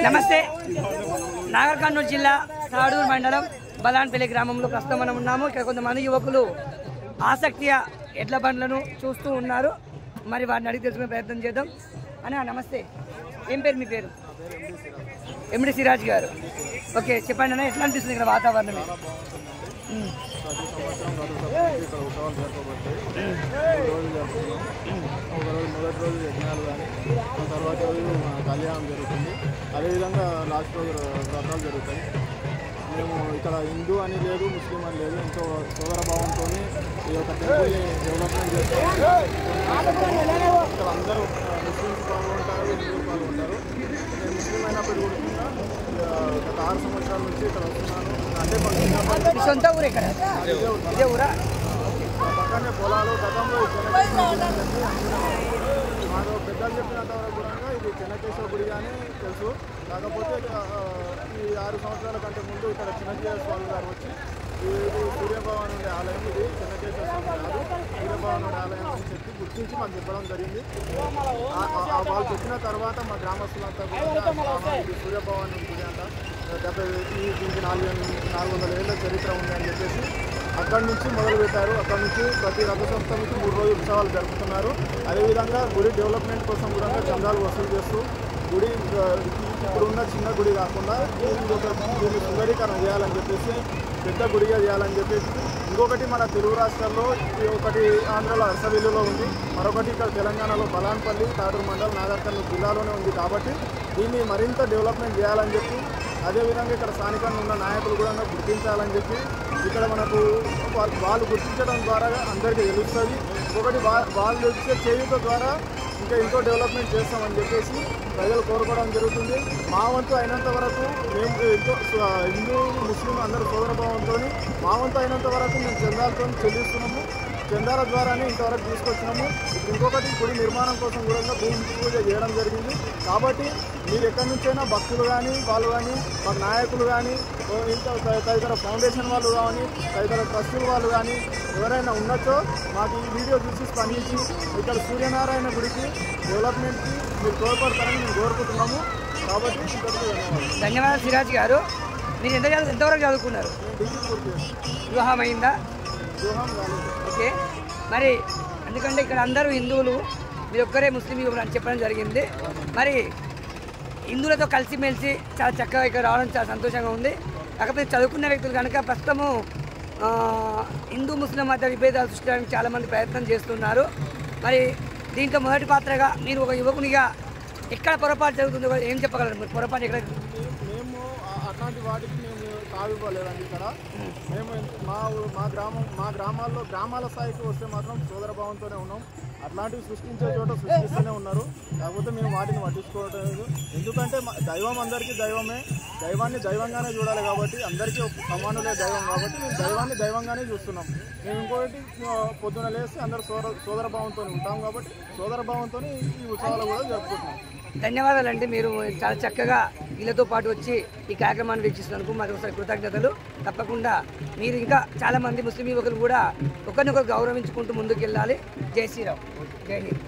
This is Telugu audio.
నమస్తే. నాగర్ కర్నూలు జిల్లా తాడూరు మండలం బలాన్పల్లి గ్రామంలో ప్రస్తుతం మనం ఉన్నాము. ఇక్కడ కొంతమంది యువకులు ఆసక్తిగా ఎడ్ల బండ్లను చూస్తూ ఉన్నారు. మరి వారిని అడిగి తెలుసుకునే ప్రయత్నం చేద్దాం. అన్న నమస్తే, ఏం పేరు మీ పేరు? ఎండి సిరాజ్ గారు. ఓకే, చెప్పండి అన్న, ఎట్లా అనిపిస్తుంది ఇక్కడ వాతావరణం? మొదటి రోజు యజ్ఞాలు కానీ తర్వాత రోజు కళ్యాణం జరుగుతుంది. అదేవిధంగా లాస్ట్ రోజు వ్రతాలు జరుగుతాయి. మేము ఇక్కడ హిందూ అని లేదు, ముస్లిం అని లేదు, ఎంతో సోదర భావంతో ఈ యొక్క టెంపుల్ని డెవలప్మెంట్ చేస్తాం. ఇక్కడ అందరూ ముస్లిమ్స్ పాల్గొంటారు, హిందువులు పాల్గొంటారు. నేను ముస్లిం అయినప్పుడు కూడా గత 6 సంవత్సరాల నుంచి ఇక్కడ వస్తున్నాను. అంటే సొంత ఊరు ఇక్కడ, ఇదే ఊరా? పక్కనే పొలాలు. గతంలో మాకు పెద్దలు చెప్పినంత వరకు కూడా ఇది చెన్నకేశ్వర గుడి అని తెలుసు. కాకపోతే ఈ 6 సంవత్సరాల కంటే ముందు ఇక్కడ చిన్నకేశ్వర స్వామి గారు వచ్చి ఇది సూర్యభవన్ ఉండే ఆలయం, ఇది చెన్నకేశ్వర స్వామి కాదు సూర్యభవన్ ఉండే ఆలయం అని చెప్పి గుర్తించి మాకు చెప్పడం జరిగింది. వాళ్ళు చెప్పిన తర్వాత మా గ్రామస్తులంతా కూడా ఇది సూర్యభవన్ గుడి అంట, దీనికి 400 ఏళ్ళ చరిత్ర ఉంది అని చెప్పేసి అక్కడి నుంచి మొదలుపెట్టారు. అక్కడి నుంచి ప్రతి రథసప్తమికి 3 రోజులు ఉత్సవాలు జరుపుతున్నారు. అదేవిధంగా గుడి డెవలప్మెంట్ కోసం కూడా చందాలు వసూలు చేస్తూ గుడి ఇప్పుడున్న చిన్న గుడి కాకుండా దీన్ని సుందరీకరణ చేయాలని చెప్పేసి పెద్ద గుడిగా చేయాలని చెప్పేసి, ఇంకొకటి మన తెలుగు రాష్ట్రాల్లో ఒకటి ఆంధ్రలో అరసవిల్లులో ఉంది, మరొకటి ఇక్కడ తెలంగాణలో బలాన్పల్లి తాడూరు మండలం నాగర్ కర్నూలు జిల్లాలోనే ఉంది. కాబట్టి దీన్ని మరింత డెవలప్మెంట్ చేయాలని చెప్పి, అదేవిధంగా ఇక్కడ స్థానికంగా ఉన్న నాయకులు కూడా గుర్తించాలని చెప్పి, ఇక్కడ మనకు వాళ్ళు గుర్తించడం ద్వారా అందరికీ తెలుస్తుంది. ఇంకొకటి వాళ్ళు వచ్చే చేయుత ద్వారా ఇంకా ఎంతో డెవలప్మెంట్ చేస్తామని చెప్పేసి ప్రజలు కోరుకోవడం జరుగుతుంది. మా వంతు అయినంత వరకు మేము ఎంతో హిందూ ముస్లిం అందరూ సోదరభావంతో మా వంతు అయినంత వరకు మేము చందాలతో చెల్లిస్తున్నాము. చందాల ద్వారానే ఇంతవరకు తీసుకొచ్చినాము. ఇంకొకటి గుడి నిర్మాణం కోసం కూడా భూమి పూజ చేయడం జరిగింది. కాబట్టి మీరు ఎక్కడి నుంచైనా భక్తులు కానీ వాళ్ళు కానీ మాకు నాయకులు కానీ ఇంకా తదితర ఫౌండేషన్ వాళ్ళు కానీ తదితర ట్రస్టుల వాళ్ళు కానీ ఎవరైనా ఉన్నచో మాకు ఈ వీడియో చూసి స్పందించి ఇక్కడ సూర్యనారాయణ గుడికి డెవలప్మెంట్కి మీరు తోడ్పడతారని మేము కోరుకుంటున్నాము. కాబట్టి ధన్యవాదాలు సిరాజ్ గారు. మీరు ఎంతవరకు చదువుకున్నారు? డిగ్రీ పూర్తి వివాహం అయిందా? వ్యూహం కాలేదు. ఓకే, మరి ఎందుకంటే ఇక్కడ అందరూ హిందువులు, మీరు ఒక్కరే ముస్లిం యువకులు అని చెప్పడం జరిగింది. మరి హిందువులతో కలిసిమెలిసి చాలా చక్కగా ఇక్కడ రావడం చాలా సంతోషంగా ఉంది. కాకపోతే చదువుకున్న వ్యక్తులు కనుక ప్రస్తుతము హిందూ ముస్లిం మధ్య విభేదాలు సృష్టించడానికి చాలామంది ప్రయత్నం చేస్తున్నారు. మరి దీంట్లో మొదటి పాత్రగా మీరు ఒక యువకునిగా ఎక్కడ పొరపాటు జరుగుతుందో ఏం చెప్పగలరు? మీరు పొరపాటు ఎక్కడ? మేము అట్లాంటి వాటికి మేము తావివ్వలేదండి. ఇక్కడ మేము మా గ్రామాల్లో గ్రామాల స్థాయికి వస్తే మాత్రం సోదరభావంతోనే ఉన్నాం. అట్లాంటివి సృష్టించే చోట సృష్టిస్తూనే ఉన్నారు. కాకపోతే మేము వాటిని పట్టించుకోవటం లేదు. ఎందుకంటే దైవం అందరికీ దైవమే, దైవాన్ని దైవంగానే చూడాలి. కాబట్టి అందరికీ సమానులే దైవం. కాబట్టి మేము దైవాన్ని దైవంగానే చూస్తున్నాం. మేము ఇంకొకటి పొద్దున లేసి అందరూ సోదరభావంతో ఉంటాం. కాబట్టి సోదరభావంతో ఈ ఉత్సవాలు కూడా జరుపుకుంటున్నాం. ధన్యవాదాలండి. మీరు చాలా చక్కగా వీళ్ళతో పాటు వచ్చి ఈ కార్యక్రమాన్ని వీక్షిస్తున్నందుకు మరొకసారి కృతజ్ఞతలు. తప్పకుండా మీరు ఇంకా చాలామంది ముస్లిం యువకులు కూడా ఒకరినొకరు గౌరవించుకుంటూ ముందుకు వెళ్ళాలి. జై శ్రీరామ్, జై హింద్.